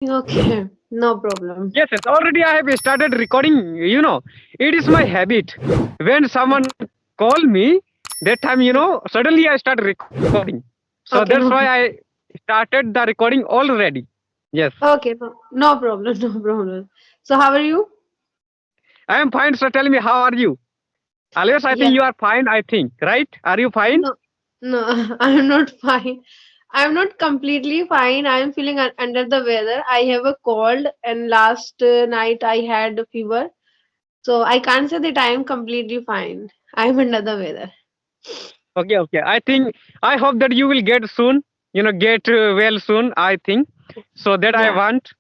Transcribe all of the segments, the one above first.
Okay, no problem. Yes, yes. Already I have started recording. It is my habit. When someone call me, that time, suddenly I start recording. So that's Okay, why no. I started the recording already. Yes. Okay, no, no problem, no problem. So how are you? I am fine. So tell me, how are you? Always, I think Yeah, you are fine. I think, right? Are you fine? no, no, I'm not fine. I'm not completely fine. I'm feeling under the weather. I have a cold, and last night I had a fever. So I can't say that I am completely fine. I'm under the weather. Okay, okay. I hope that you will get soon. Get well soon. I think so that I Yeah, want.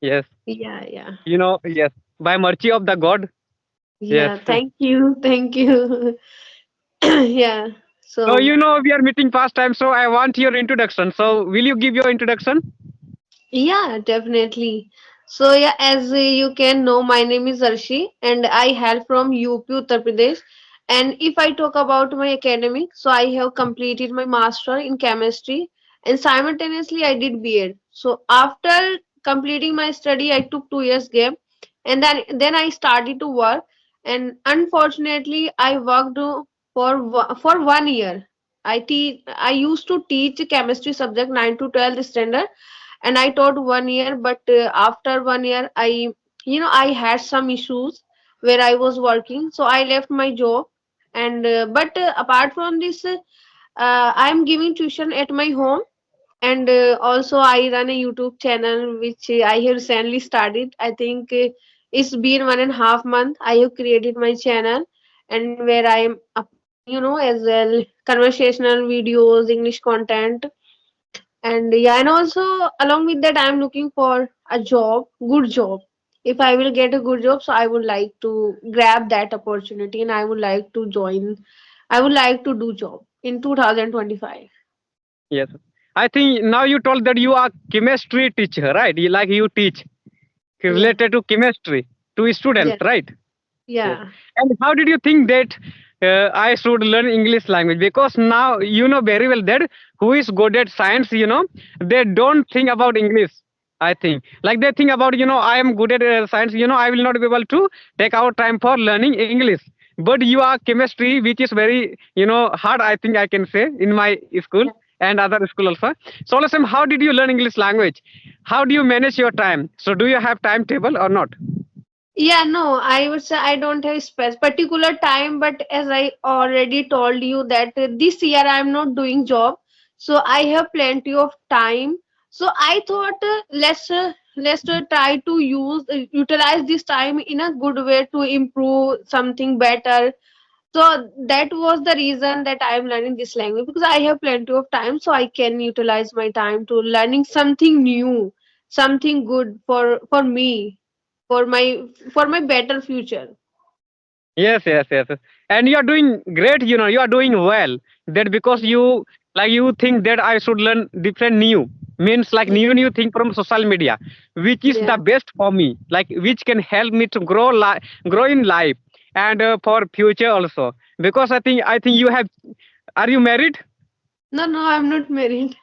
Yes. yeah, yeah, Yes. By mercy of the God. Yes. yeah. Thank you, thank you. Yeah. So So we are meeting past time. So I want your introduction. So will you give your introduction? yeah, definitely. So yeah, as you can know, my name is Arshi, and I hail from UP, Uttar Pradesh. And if I talk about my academic, so I have completed my master in chemistry, and simultaneously I did B.Ed. So after completing my study, I took 2 years gap, and then I started to work. And unfortunately, I worked for 1 year. I used to teach chemistry subject 9 to 12 standard, and I taught 1 year, but after 1 year I had some issues where I was working, so I left my job. And but apart from this, I am giving tuition at my home, and also I run a YouTube channel which I have recently started. I think it's been 1.5 months I have created my channel, and where I am uploading, as well, conversational videos, English content. And yeah, and also along with that, I'm looking for a job, good job. If I will get a good job, so I would like to grab that opportunity, and I would like to join. I would like to do job in 2025. Yes. I think now you told that you are chemistry teacher, right? You teach Yeah. related to chemistry to students, Yeah. right? Yes. Yeah. And how did you think that I should learn English language? Because now you know very well that who is good at science, they don't think about English. I think like they think about I am good at science. I will not be able to take out time for learning English. But you are chemistry, which is very hard. I think I can say in my school and other school also. So listen, how did you learn English language? How do you manage your time? So do you have timetable or not? Yeah, no, I would say I don't have particular time, but as I already told you that this year I'm not doing job, so I have plenty of time. So I thought let's try to utilize this time in a good way to improve something better. So that was the reason that I am learning this language, because I have plenty of time, so I can utilize my time to learning something new, something good for me, for my better future. Yes, yes, yes, yes. And you are doing great, you are doing well. That because Yeah, you think that I should learn different new means like yeah, new thing from social media, which is the yeah. best for me, like which can help me to grow in life and for future also. Because I think you have, are you married? No, no, I'm not married.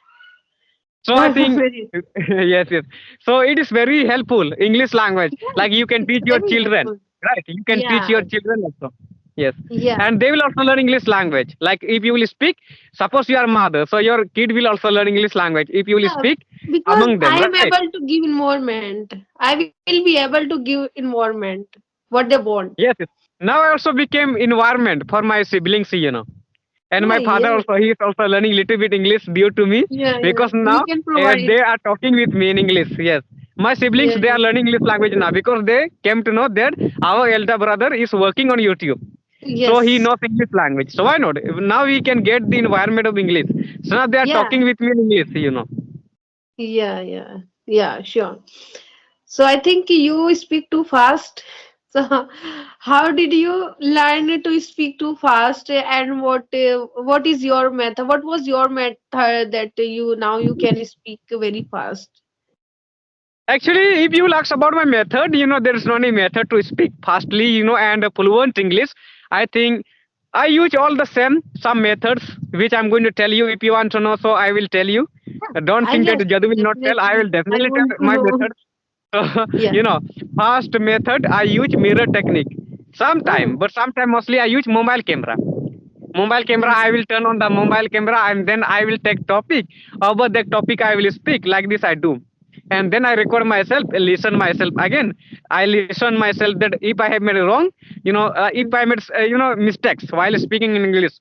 So I I'm not think married. yes, yes. So it is very helpful English language. Yeah, Like you can it's teach your very children, helpful. right? You can teach Yeah, your children also. Yes, yeah, and they will also learn English language. Like if you will speak, suppose you are mother, so your kid will also learn English language if you will yeah. speak Because among them, I am right? able to give involvement. I will be able to give involvement what they want. Yes, yes. Now I also became environment for my siblings, and Yeah, my father yeah, also, he is also learning little bit English due to me, yeah, yeah. because We now can provide. they are talking with me in English. Yes, my siblings, Yeah, they yeah, are learning English language now because they came to know that our elder brother is working on YouTube, so he yes, knows English language. So why not? Now we can get the environment of English. So now they are yeah, talking with me in English. yeah, yeah, yeah. Sure. So I think you speak too fast. So how did you learn to speak too fast, and what is your method? What was your method that you can speak very fast? Actually, if you will ask about my method, there is no any method to speak fastly, and fluent English. I think I use all the same, some methods, which I'm going to tell you if you want to know. So I will tell you. Don't I think that yes, Jadu will not tell. I definitely. will I definitely want tell to my know. method. So, Yeah. first method I use mirror technique. Sometime, Oh. but sometime mostly I use mobile camera. Mobile camera, I will turn on the mobile camera and then I will take topic. Over that topic, I will speak like this. I do, and then I record myself, listen myself again. I listen myself that if I have made wrong, if I made mistakes while speaking in English,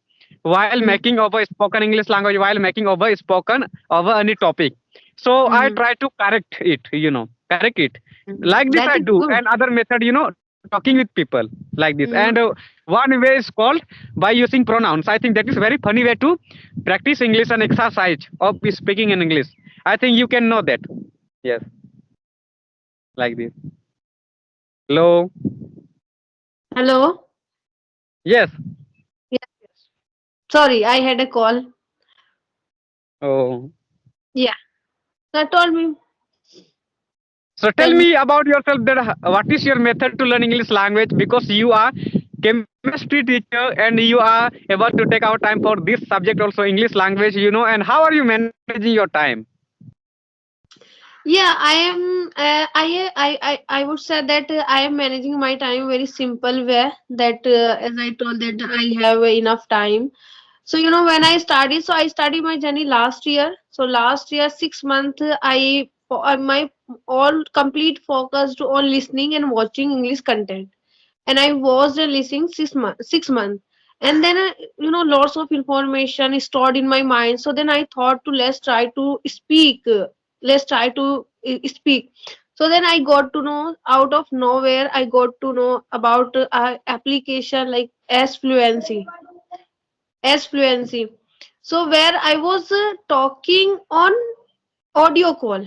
while making over spoken English language, while making over spoken over any topic. So I Mm-hmm. try to correct it. Correct it. Like this That I is do, good. and other method, talking with people like this. And Mm-hmm. one way is called by using pronouns. I think that is very funny way to practice English and exercise of speaking in English. I think you can know that. Yes, like this. Hello. Hello. Yes. Yes. Yes. Sorry, I had a call. Oh. Yeah. Now told me. So tell Tell me. me about yourself. That what is your method to learn English language? Because you are chemistry teacher and you are able to take out time for this subject also English language. And how are you managing your time? Yeah, I am. I would say that I am managing my time very simple way. That as I told that I have enough time. So when I studied, so I started my journey last year. So last year 6 months, my all complete focused on listening and watching English content, and I was listening 6 months. 6 months, and then lots of information is stored in my mind. So then I thought to let's try to speak. Let's try to speak. So then I got to know out of nowhere. I got to know about application like as fluency. So where I was talking on audio call,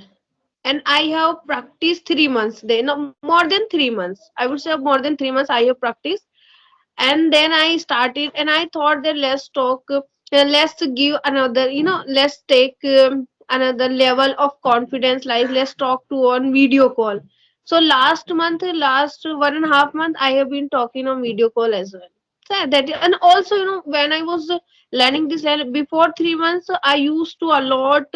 and I have practiced 3 months. No, more than 3 months. I would say more than 3 months I have practiced, and then I started, and I thought that let's talk, let's give another, let's take another level of confidence. Like let's talk to on video call. So last 1.5 month, I have been talking on video call as well. So that, and also when I was learning this before 3 months, I used to a lot.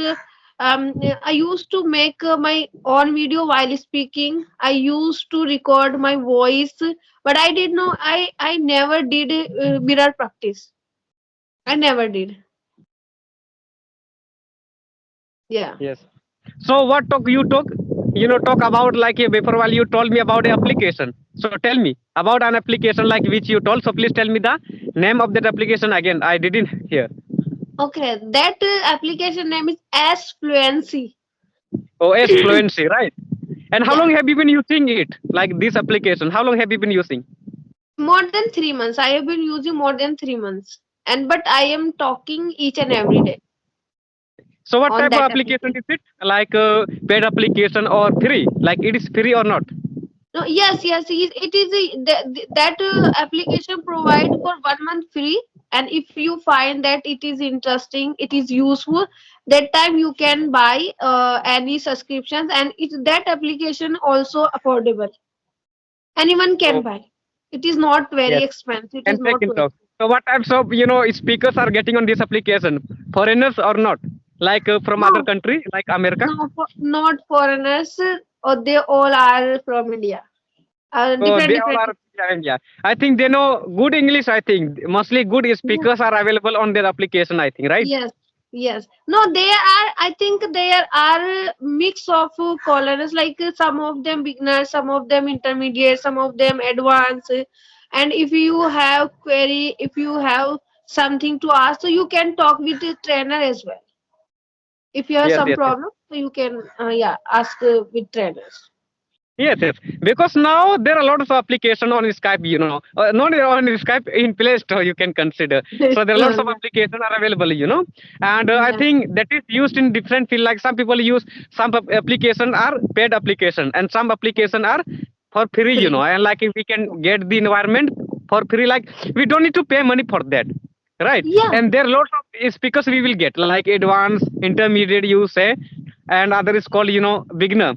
I used to make my own video while speaking. I used to record my voice, but I did know I never did mirror practice. I never did. Yeah. Yes. So what talk you talk? Talk about like before while you told me about the application. So tell me about an application like which you told. So please tell me the name of that application again. I didn't hear. Okay, that application name is S Fluency. OS Fluency, right? And how Yeah, long have you been using it? Like this application, how long have you been using? more than 3 months. I have been using more than 3 months, and but I am talking each and every day So what on type of that application application. is it? Like paid application or free? Like it is free or not? No, yes, yes, it is that application provide for 1 month free, and if you find that it is interesting, it is useful, that time you can buy any subscriptions, and that application also affordable. Anyone can Oh, buy. It is not very yes. expensive. It And is take not in too talk. expensive. So what types of speakers are getting on this application? Foreigners or not? Like from other No, country, like America? no, not foreigners. Or they all are from India. Oh, Different, they all different. are. Yeah, yeah. I think they know good English. I think mostly good Yeah. speakers are available on their application. I think, right? Yes, yes. No, they are. I think there are mix of callers. Like some of them beginners, some of them intermediate, some of them advanced. And if you have query, if you have something to ask, so you can talk with the trainer as well. If you have Yes, some yes, yes. problem, so you can yeah ask with trainers. Yes, yes. Because now there are a lot of application on Skype, not on Skype in Play Store you can consider. So there are lots of Yeah, applications are available, and I yeah, think that is used in different field. Like some people use some application are paid application and some application are for free, free. and like if we can get the environment for free, like we don't need to pay money for that, right? Yeah, And there are lots of speakers we will get like advanced, intermediate, you say, and other is called beginner.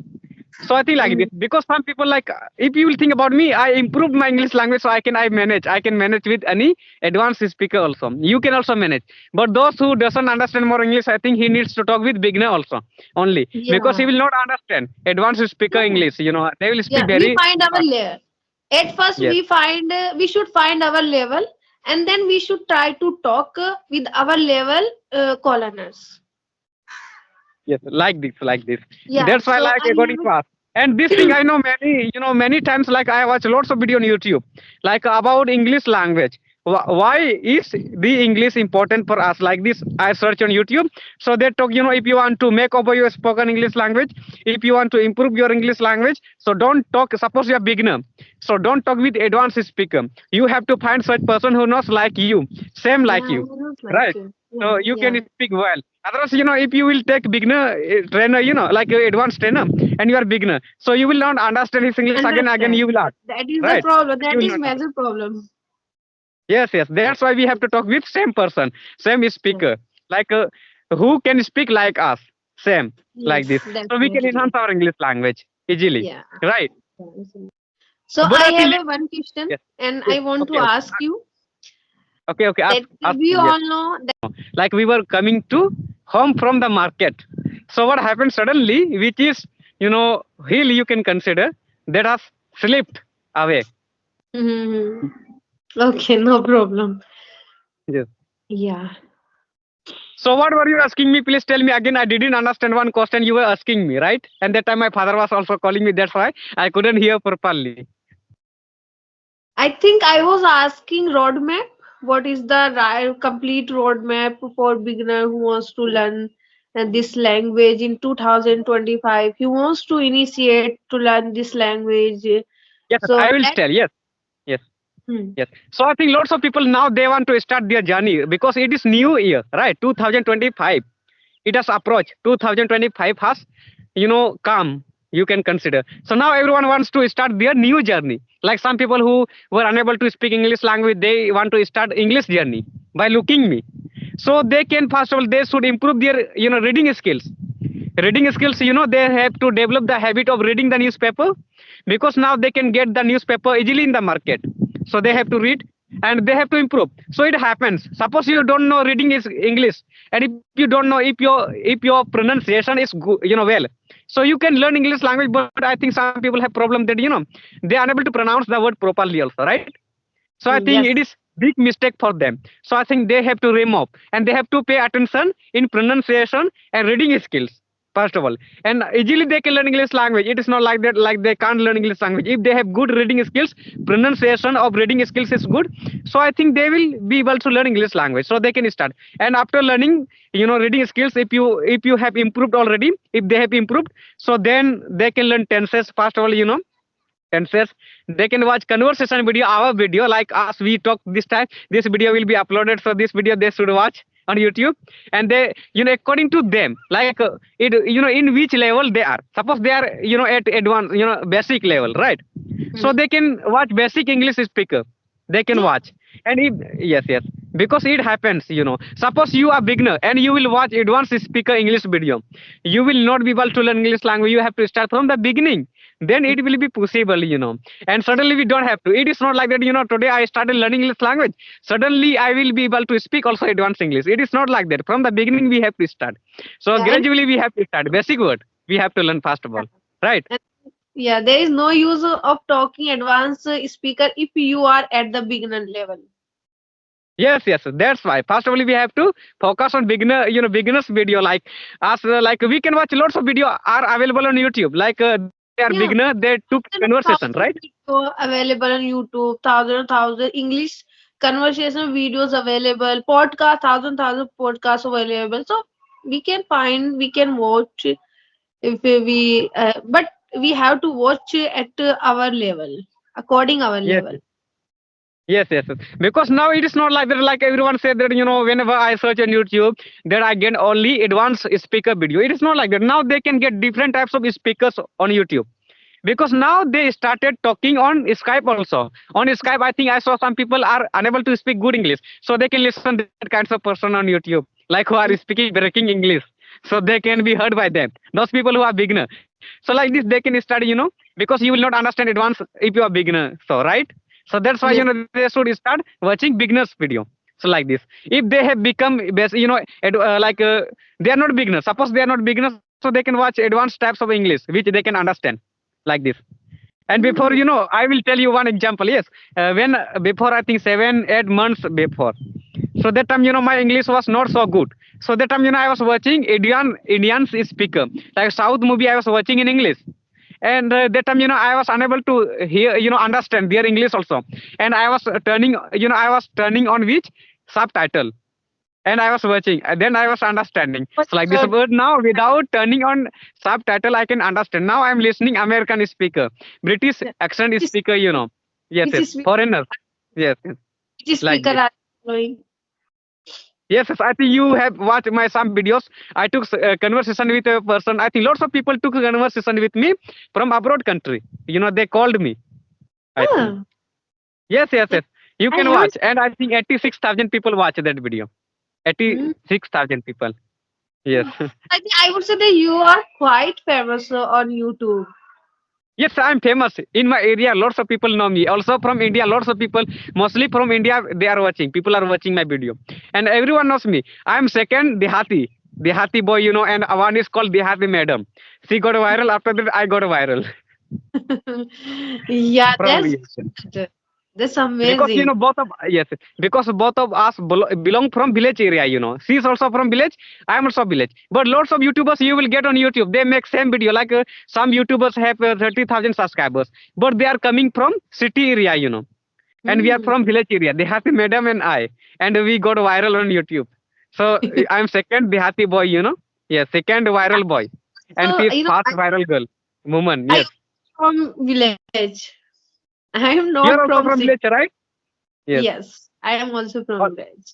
So I think like this, Mhm. because some people like, if you will think about me, I improved my English language, so I can manage with any advanced speaker also. You can also manage, but those who doesn't understand more English, I think he needs to talk with beginner also only, because he Yeah. will not understand advanced speaker Yeah. English. They will speak Yeah. We very find our fast. layer. At first, Yes, we should find our level, and then we should try to talk with our level coloners. yes, like this. Yeah. That's why So like I according to us. And this thing have. I know many times, like I watch lots of video on YouTube, like about English language. Why is the English important for us? Like this, I search on YouTube. So they talk, if you want to make over your spoken English language, if you want to improve your English language, so don't talk. Suppose you're a beginner, so don't talk with advanced speaker. You have to find such person who knows like you, same like Yeah, you, who knows like right? you. So Yeah, you can yeah. speak well. Otherwise, if you will take beginner trainer, like advanced trainer, and you are beginner, so you will not understand his English again. Again, you Understand. will ask, That is the right? problem. You That will is not understand. major problem. Yes, yes. That's why we have to talk with same person, same Yeah. speaker, like who can speak like us, same like Yes, this. So we can enhance definitely. our English language easily, Yeah. right? So But I I think, have a one question, yes, and yes. I want to Okay, okay, ask you okay, okay. that Ask we me. Yes. all know that. Like we were coming to home from the market, so what happened suddenly, which is, hill you can consider, that has slipped away. Mhm. Okay, no problem. Yes. Yeah. So what were you asking me? Please tell me again. I didn't understand one question you were asking me, right? And that time my father was also calling me, that's why I couldn't hear properly. I think I was asking roadmap. What is the complete roadmap for beginner who wants to learn this language in 2025? He wants to initiate to learn this language. Yes, So I will let. tell. Yes, yes. Hmm. Yes. So I think lots of people now they want to start their journey because it is new year, right? 2025. It has approached. 2025 has, come. You can consider. So now everyone wants to start their new journey. Like some people who were unable to speak English language, they want to start English journey by looking me. So they can first of all they should improve their reading skills. Reading skills, they have to develop the habit of reading the newspaper, because now they can get the newspaper easily in the market, so they have to read and they have to improve. So it happens, suppose you don't know reading is English, and if you don't know if your pronunciation is good, well, so you can learn English language, but I think some people have problem that they are unable to pronounce the word properly also, right? So I think it Yes. is big mistake for them. So I think they have to remove and they have to pay attention in pronunciation and reading skills first of all. And easily they can learn English language. It is not like that like they can't learn English language. If they have good reading skills, pronunciation of reading skills is good. So I think they will be able to learn English language. So they can start. And after learning, reading skills, if you have improved already, if they have improved, so then they can learn tenses first of all, tenses. They can watch conversation video, our video, like us we talk this time, this video will be uploaded, so this video they should watch on YouTube. And they, according to them, like it, in which level they are, suppose they are, at advanced, basic level, right? So Hmm. they can watch basic English speaker, they can Yeah. watch. And if, yes, yes, because it happens, suppose you are beginner and you will watch advanced speaker English video, you will not be able to learn English language. You have to start from the beginning, then it will be possible, and suddenly we don't have to. It is not like that, today I started learning English language, suddenly I will be able to speak also advanced English. It is not like that. From the beginning we have to start. So Yeah. And, gradually we have to start basic word, we have to learn first of all, right? and yeah, there is no use of talking advanced speaker if you are at the beginner level. Yes, yes, that's why. First of all, we have to focus on beginner, beginners video. Like us, like we can watch lots of video are available on YouTube. Like they are beginner, Yeah. they took conversation, right? Thousand video available on YouTube, thousand English conversation videos available, podcast, thousand podcasts available. So we can watch if but we have to watch at our level, according our Yes, level. yes. Yes, yes, yes. Because now it is not like that. Like everyone said that, whenever I search on YouTube, that I get only advanced speaker video. It is not like that. Now they can get different types of speakers on YouTube, because now they started talking on Skype also. On Skype, I think I saw some people are unable to speak good English, so they can listen to that kinds of person on YouTube, like who are speaking breaking English. so they can be heard by them. Those people who are beginner. So like this, they can study, because you will not understand advanced if you are beginner. So right. So that's why Yes. they should start watching beginners video. So like this, if they have become best, they are not beginners. Suppose they are not beginners, so they can watch advanced types of English which they can understand like this. And before, Mm. I will tell you one example. Yes, when before I think 7 8 months before, so that time my English was not so good. So that time I was watching Indians speaker like South movie I was watching in English, and that time I was unable to hear understand their English also, and I was turning on which subtitle, and I was watching, and then I was understanding. But, So like this word now, without turning on subtitle, I can understand. Now I'm listening American speaker, British accent which speaker. Yes, which yes, is foreigner. Yes, yes, which like speaker this. are you following? Yes, yes. I think you have watched my some videos. I took conversation with a person. I think lots of people took conversation with me from abroad country. They called me. I think. Ah, Yes, yes, like, yes. You I can haven't. watch, and I think 86,000 people watch that video. Mm. 86,000 people. Yes. I would say that you are quite famous on YouTube. Yes, I'm famous in my area. Lots of people know me. Also from India, lots of people, mostly from India, they are watching. People are watching my video, and everyone knows me. I'm second, Dehati boy, and one is called Dehati madam. She got viral. After that, I got viral. Yeah, From that's yes. good. That's Because amazing. both of yes, because both of us belong from village area. She's also from village. I am also village. But lots of YouTubers you will get on YouTube. They make same video. Like some YouTubers have 30,000 subscribers, but they are coming from city area. And we are Mm. from village area. Dehati madam and I, and we got viral on YouTube. So I'm second Dehati boy. Yes, second viral boy, and So she is first viral girl, woman. I Yes, am from village. I am not you are from also city. from village, right? Yes. Yes, I am also from village.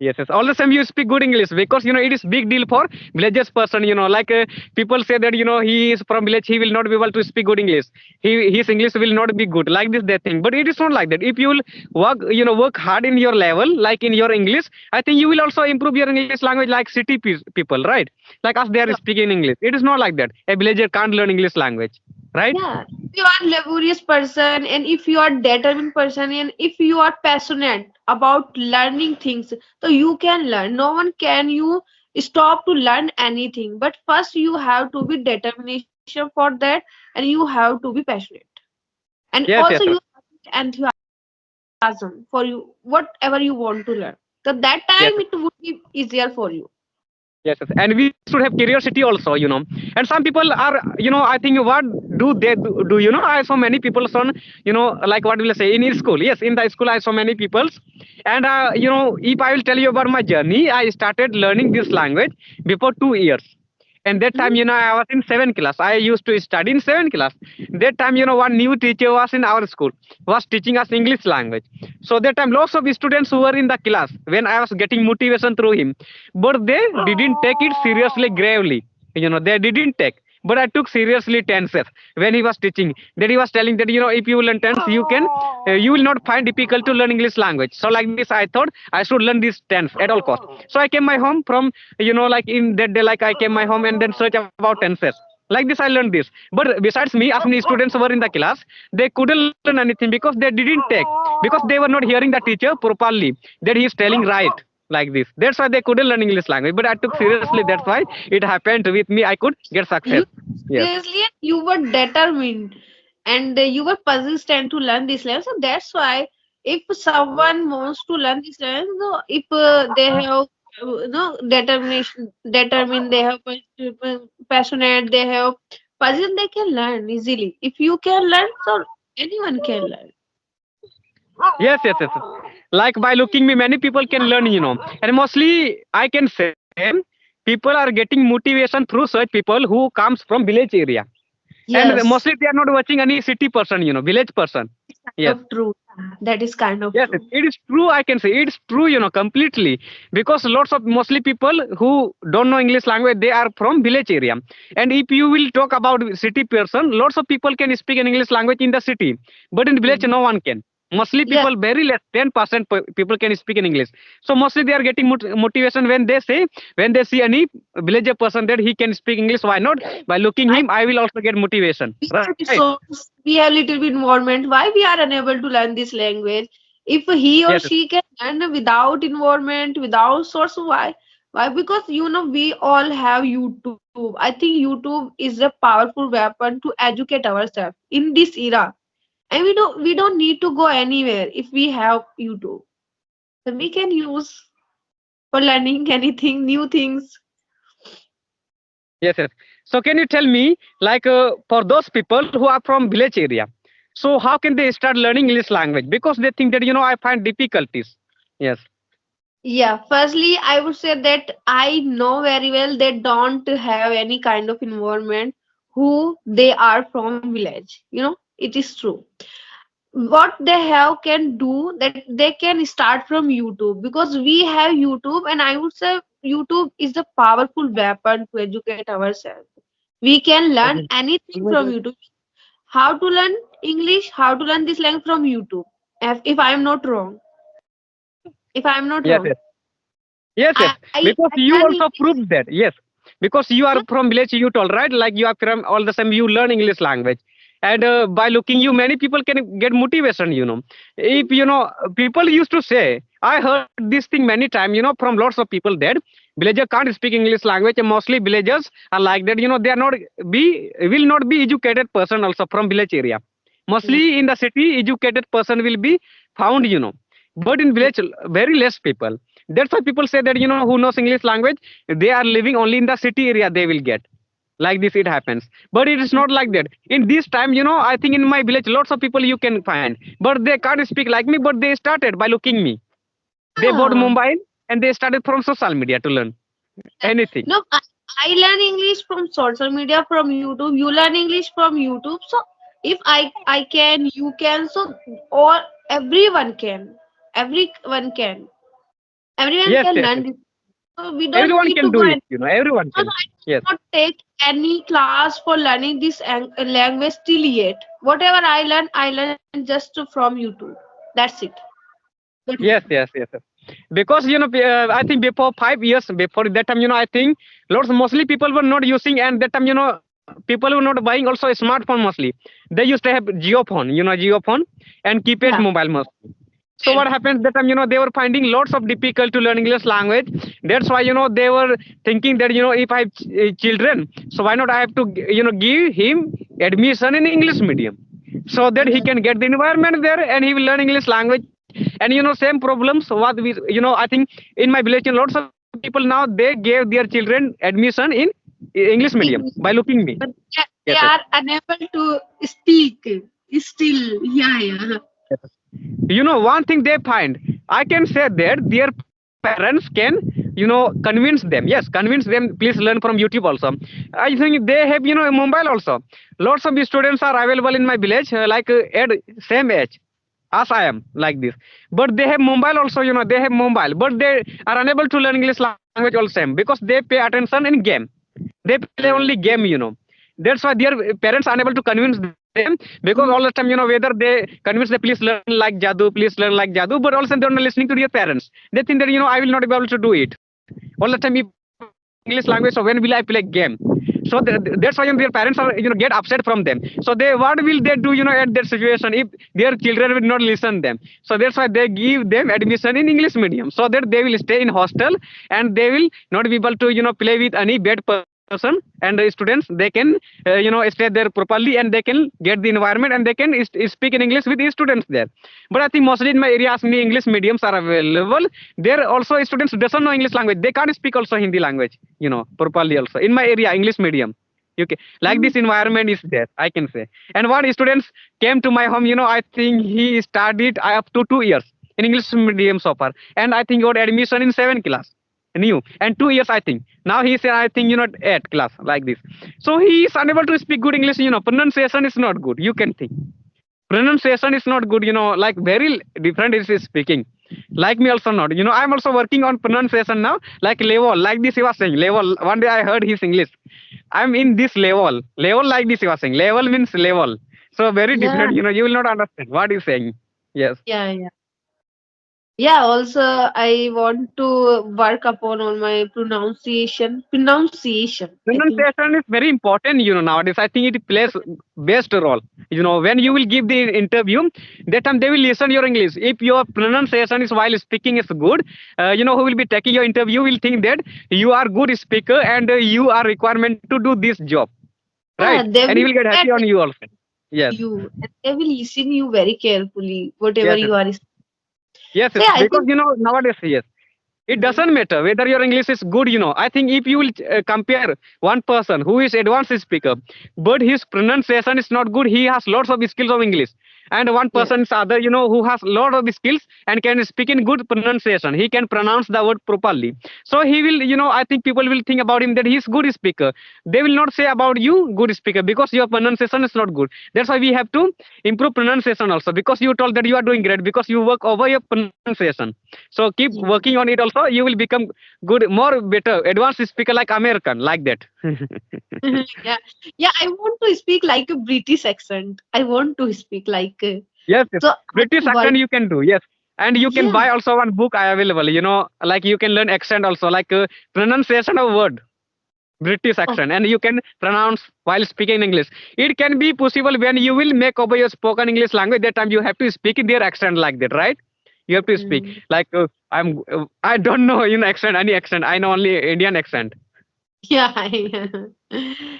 Yes, yes. All the same, you speak good English because it is big deal for villages person. Like people say that he is from village, he will not be able to speak good English. His English will not be good. Like this, they think. But it is not like that. If you will work hard in your level, like in your English, I think you will also improve your English language like city people, right? Like us, they are So, speaking English. It is not like that. A villager can't learn English language, right? yeah, if you are laborious person and if you are determined person and if you are passionate about learning things, so you can learn. No one can you stop to learn anything. But first you have to be determination for that and you have to be passionate. And Yes, also yes, you sir. have enthusiasm for you whatever you want to learn. So that Yes. time it would be easier for you. Yes, yes, and we should have curiosity also. And some people are, I think what do they do? I saw many people like what will I say in school? Yes, in the school I saw many people, and if I will tell you about my journey, I started learning this language before 2 years. And that time, Mhm. I was in 7th class. I used to study in 7th class. That time, one new teacher was in our school, was teaching us English language. So that time, lots of students who were in the class when I was getting motivation through him, but they didn't take it seriously, gravely. They didn't take. But I took seriously tenses when he was teaching. That he was telling that if you learn tense, you will not find difficult to learn English language. So like this, I thought I should learn this tense at all cost. So I came my home from like in that day, like I came my home and then search about tenses. Like this, I learned this. But besides me, as many students were in the class, they couldn't learn anything because they didn't take, because they were not hearing the teacher properly. That he is telling right like this. That's why they couldn't learn English language. But I took seriously. That's why it happened with me. I could get success. You Yes. seriously, you were determined and you were persistent to learn this language. So that's why if someone wants to learn this language, so if they have determined, they have passionate, they have passion, they can learn easily. If you can learn, so anyone can learn. Yes, yes, yes. Like by looking me, many people can learn. And mostly I can say people are getting motivation through such people who comes from village area. And Yes, mostly they are not watching any city person, village person. kind Yes. of true. That is kind of Yes, yes, true. it is true. I can say it's true, completely, because lots of mostly people who don't know English language, they are from village area. And if you will talk about city person, lots of people can speak an English language in the city, but in village Mhm. no one can. Mostly Yeah, people, very less, 10% people can speak in English. So mostly they are getting motivation when they say, when they see any villager person that he can speak English. Why not? By looking I him, I will also get motivation. we have Right? resource, we have little bit involvement. Why we are unable to learn this language? If he or Yes. she can learn without involvement, without source, why? Why? Because we all have YouTube. I think YouTube is a powerful weapon to educate ourselves in this era. And we don't need to go anywhere if we have YouTube. So we can use for learning anything, new things. Yes, yes. So can you tell me, like, for those people who are from village area, so how can they start learning English language? Because they think that I find difficulties. Yes. Yeah, firstly, I would say that I know very well they don't have any kind of environment who they are from village. It is true. What they have can do that they can start from YouTube because we have YouTube, and I would say YouTube is a powerful weapon to educate ourselves. We can learn anything from YouTube. How to learn English, how to learn this language from YouTube. If I am not wrong, if I am not Yes, wrong, yes. Yes, yes. Because I you learn also English. proved that. Yes. Because you are from village, you told, right? Like you are from all the same, you learn English language. And by looking you, many people can get motivation. If, people used to say, I heard this thing many times, from lots of people that villagers can't speak English language. And mostly villagers are like that, they are not will not be educated person also from village area. Yeah. Mostly in the city, educated person will be found. But in village, very less people. That's why people say that who knows English language, they are living only in the city area. They will get like this. It happens, but it is not like that. In this time, I think in my village, lots of people you can find, but they can't speak like me. But they started by looking me. They bought Ah. mobile and they started from social media to learn anything. No, I learn English from social media, from YouTube. You learn English from YouTube. So if I can, you can. So or everyone can. Everyone can. Everyone Yes, can yes, learn yes. this. So we don't Everyone need can to do go it. any. Everyone Also, can. I Yes. did not take any class for learning this language till yet. Whatever I learn just from YouTube. That's it. But Yes, yes, yes, yes. Because I think before 5 years before that time, I think lots mostly people were not using, and that time people were not buying also a smartphone mostly. They used to have geophone and keypad yeah. mobile mostly. So what happens that time, they were finding lots of difficult to learn English language. That's why they were thinking that if I have children, so why not I have to give him admission in English medium, so that he Yeah. can get the environment there and he will learn English language. And same problems what we I think in my village, lots of people now they gave their children admission in English medium English, by looking me. but Yes, they yes. are unable to speak still. Yeah, yeah. One thing they find, I can say that their parents can convince them, yes, convince them, please learn from YouTube also. I think they have a mobile also. Lots of students are available in my village, like at same age as I am, like this. But they have mobile also, they have mobile, but they are unable to learn English language all same because they pay attention in game. They play only game. That's why their parents are unable to convince them, because all the time, whether they convince them, please learn like Jadoo, please learn like Jadoo, but also they're not listening to their parents. They think that, I will not be able to do it. All the time, if I know English language, so when will I play game? So that's why their parents are, get upset from them. So what will they do, at that situation if their children will not listen them? So that's why they give them admission in English medium, so that they will stay in hostel and they will not be able to, play with any bad person. And the students, they can, stay there properly and they can get the environment and they can speak in English with the students there. But I think mostly in my area, as many English mediums are available, there also students doesn't know English language. They can't speak also Hindi language, properly also. In my area, English medium. Okay, like this environment is there, I can say. And one students came to my home, I think he studied up to 2 years in English medium so far, and I think got admission in 7th class, new, and 2 years I think. Now he said I think 8th class, like this. So he is unable to speak good English. Pronunciation is not good. You can think pronunciation is not good. Like very different is his speaking. Like me also not. I'm also working on pronunciation now. Like level, like this he was saying level. One day I heard his English. I'm in this level like this he was saying. Level means level. So very Yeah. different. You will not understand what he's saying. Yes. Yeah, yeah. Yeah, also I want to work upon on my pronunciation. Pronunciation, I think. Pronunciation is very important, nowadays. I think it plays best role. When you will give the interview, that time they will listen your English. If your pronunciation is while speaking is good, who will be taking your interview will think that you are good speaker and you are requirement to do this job, right? Yeah, they And he will will get look happy at on you also. Yes, you and they will listen you very carefully, whatever yes, yes, you are. yes, So yes. yeah, I Because think. nowadays, yes. It Mhm. doesn't matter whether your English is good. I think if you will compare one person who is advanced speaker, but his pronunciation is not good, he has lots of skills of English. And one Yeah. person is other, who has lot of skills and can speak in good pronunciation. He can pronounce the word properly. So he will, I think people will think about him that he is good speaker. They will not say about you good speaker because your pronunciation is not good. That's why we have to improve pronunciation also, because you told that you are doing great because you work over your pronunciation. So keep Yeah. working on it also. You will become good, more better, advanced speaker like American, like that. Yeah. Yeah, I want to speak like a British accent. I want to speak like Yes, yes. so I British will work. accent you can do. Yes. And you can Yeah. buy also one book I available, like you can learn accent also, like pronunciation of word. British Oh. accent, and you can pronounce while speaking English. It can be possible when you will make over your spoken English language. That time you have to speak in their accent like that, right? You have to speak Mm. like I don't know accent, any accent. I know only Indian accent. Yeah, yeah.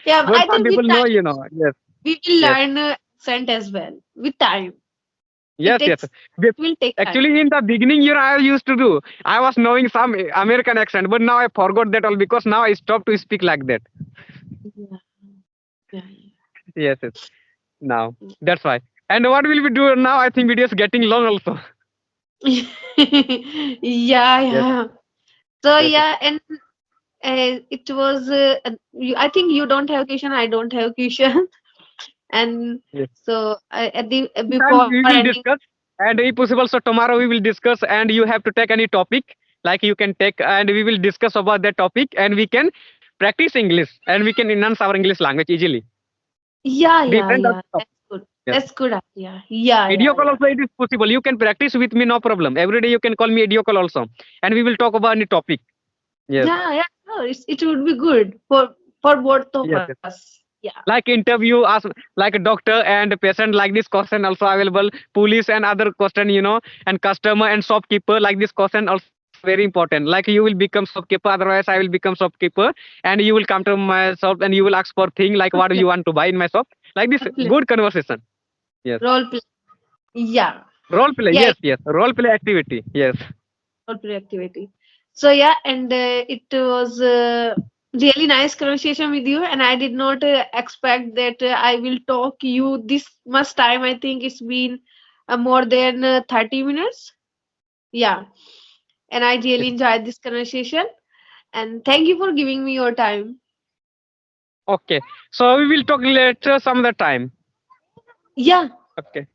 Yeah, but But I some think with people know, time Yes, we will yes, learn accent as well. With time. It yes, yes. takes Be- it will take time. Actually, in the beginning, I used to do. I was knowing some American accent, but now I forgot that all because now I stopped to speak like that. Yeah, yeah, Yes, yes. Now that's why. And what will we do now? I think video is getting long also. yeah. Yeah, Yes, yeah. So yes, yes, yeah, and it was. I think you don't have question. I don't have question. And yes. so at the And before we will ending. discuss. And if possible, so tomorrow we will discuss. And you have to take any topic, like you can take, and we will discuss about that topic, and we can practice English, and we can enhance our English language easily. Yeah, yeah, Different yeah. topic. That's good. Yes. That's good idea. Yeah, Video yeah, call yeah. also it is possible. You can practice with me, no problem. Every day you can call me video call also, and we will talk about any topic. Yes, Yeah, yeah. No, it would be good for both of yes, yes. us. Yeah. Like interview as like a doctor and a patient, like this question also available. Police and other question, and customer and shopkeeper, like this question also very important. Like you will become shopkeeper, otherwise I will become shopkeeper, and you will come to my shop and you will ask for thing like Role what play. you want to buy in my shop. Like this Role play. good conversation. Yes. Role play. Yeah. Role play. Yeah, Yes, yes. Role play activity. Yes. role play activity. So yeah, and it was really nice conversation with you, and I did not expect that I will talk you this much time. I think it's been more than 30 minutes. Yeah, and I really enjoyed this conversation. And thank you for giving me your time. Okay. So we will talk later some other time. Yeah, Okay.